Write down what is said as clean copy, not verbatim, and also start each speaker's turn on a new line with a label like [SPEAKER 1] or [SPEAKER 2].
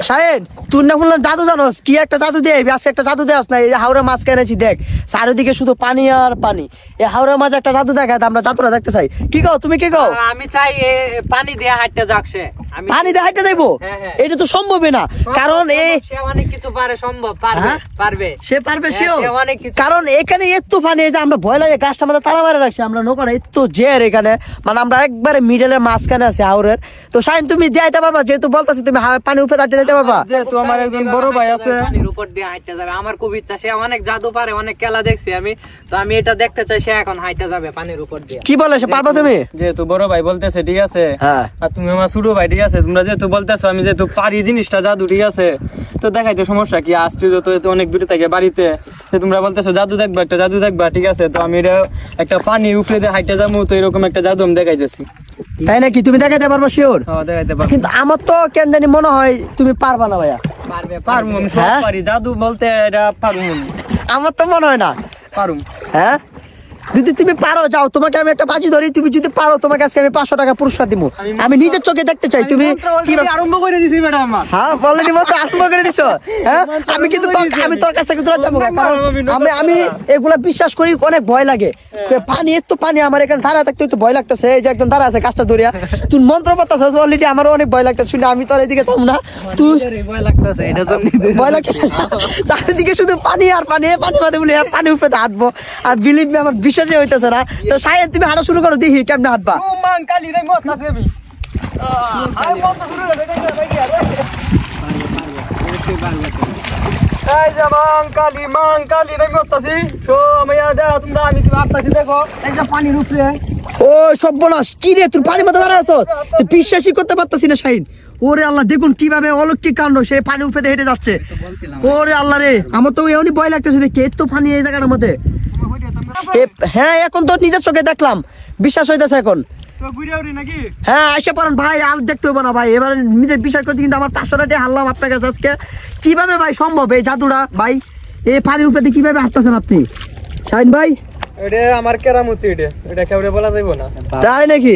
[SPEAKER 1] শাহিন তুই না শুনলাম জাদু জানোস কি একটা জাদু দিয়ে আজকে একটা জাদু দেয়াস না এই হাওড়া মাছ কেনেছি দেখ চারিদিকে শুধু পানি আর পানি এই হাওড়া মাছ একটা জাদু দেখায় আমরা জাদুটা দেখতে চাই কি কও তুমি কি কও
[SPEAKER 2] আমি চাই পানি দিয়ে হাঁটতে যাচ্ছে আমি
[SPEAKER 1] পানি দিয়ে হাঁটতে যাইবো এটা তো সম্ভবই না কারণ এই
[SPEAKER 2] সে অনেক কিছু পারে সম্ভব পারবে পারবে
[SPEAKER 1] সে পারবে সেও
[SPEAKER 2] অনেক কিছু
[SPEAKER 1] কারণ এখানে এত পানি এই যে আমরা ভয় লাগে গাছটা আমাদের তালা মারে রাখছি আমরা নৌকাটা এত জের এখানে মানে আমরা একবারে মিডলের মাঝখানে আছি হাওড়ের তো শাহিন তুমি যাইতে পারবা যেহেতু বলতেছি তুমি পানি উপরে দাঁড়িয়ে যেতে পারবা
[SPEAKER 3] যেহেতু আমার একজন বড় ভাই আছে
[SPEAKER 2] পানির উপর দিয়ে হাঁটতে যাবে আমার খুব ইচ্ছা সে অনেক জাদু পারে অনেক খেলা দেখছি আমি তো আমি এটা দেখতে চাই সে এখন হাঁটতে যাবে পানির উপর দিয়ে
[SPEAKER 1] কি বলে সে পারবা তুমি
[SPEAKER 3] যেহেতু বড় ভাই বলতেছে ঠিক আছে
[SPEAKER 1] হ্যাঁ
[SPEAKER 3] আর তুমি আমার ছোট ভাই ঠিক আছে তোমরা যেহেতু বলতেছো আমি যেহেতু পারি জিনিসটা জাদু ঠিক আছে তো দেখাইতে সমস্যা কি আসছি যত অনেক দূরে থাকে বাড়িতে তোমরা বলতেছো জাদু দেখবা একটা জাদু দেখবা ঠিক আছে তো আমি এটা একটা পানির উপরে দিয়ে হাঁটতে যাবো তো এরকম একটা জাদু আমি দেখাইতেছি
[SPEAKER 1] তাই নাকি তুমি দেখাইতে পারবা শিওর
[SPEAKER 3] দেখাইতে পারবো
[SPEAKER 1] কিন্তু আমার তো কেন জানি মনে হয় তুমি পারবা না ভাইয়া
[SPEAKER 3] পারবো আমি সব পারি জাদু বলতে এটা পারবো
[SPEAKER 1] আমার তো মনে হয় না
[SPEAKER 3] পারুম
[SPEAKER 1] হ্যাঁ যদি তুমি পারো যাও তোমাকে আমি একটা বাজি ধরি তুমি যদি পারো তোমাকে আজকে আমি 500 টাকা পুরস্কার দিব আমি নিজের চোখে দেখতে চাই তুমি কি
[SPEAKER 3] আরম্ভ করে দিছি ম্যাডাম
[SPEAKER 1] হ্যাঁ অলরেডি মতো আরম্ভ করে দিছো হ্যাঁ আমি কিন্তু আমি তোর কাছ থেকে দূরে যাবো কারণ আমি এগুলা বিশ্বাস করি অনেক ভয় লাগে পানি এত পানি আমার এখানে দাঁড়া থাকতে একটু ভয় লাগতেছে এই যে একদম দাঁড়া আছে কাজটা ধরিয়া তুই মন্ত্র পড়তেছিস অলরেডি আমারও অনেক ভয় লাগতেছে শুনে আমি তোর এদিকে থাম না তুই
[SPEAKER 2] ভয় লাগতেছে এটা জন্য
[SPEAKER 1] ভয় লাগতেছে চারিদিকে শুধু পানি আর পানি পানি মাঝে বলে পানি উপরে হাঁটবো আর বিলিভ মি আমার বিশ্বাসই হইতেছে না তো শাহিন তুমি হাঁটা শুরু করো দেখি কেমনে হাঁটবা ও সর্বনাশ কি রে তুই পানির মধ্যে দাঁড়া আছো বিশ্বাসই করতে পারতাছি না শাহিন ওরে আল্লাহ দেখুন কিভাবে অলৌকিক কাণ্ড সে পানি উপরে হেঁটে যাচ্ছে ওরে আল্লাহ রে আমার তো এমনি ভয় লাগতেছে দেখি এত পানি এই জায়গাটার মধ্যে হ্যাঁ এখন তো নিজের চোখে দেখলাম বিশ্বাস হইতেছে এখন হ্যাঁ এসে পড়েন ভাই আর দেখতে হবো না ভাই এবার নিজের বিশ্বাস করতে কিন্তু আমার 500 টাকা হারলাম আপনার কাছে আজকে কিভাবে ভাই সম্ভব এই জাদুটা ভাই এই পানির উপরে কিভাবে হাঁটতেছেন আপনি শাহিন ভাই
[SPEAKER 3] এটা আমার কেরামতি এটা কেউ বলা যাইব না
[SPEAKER 1] তাই নাকি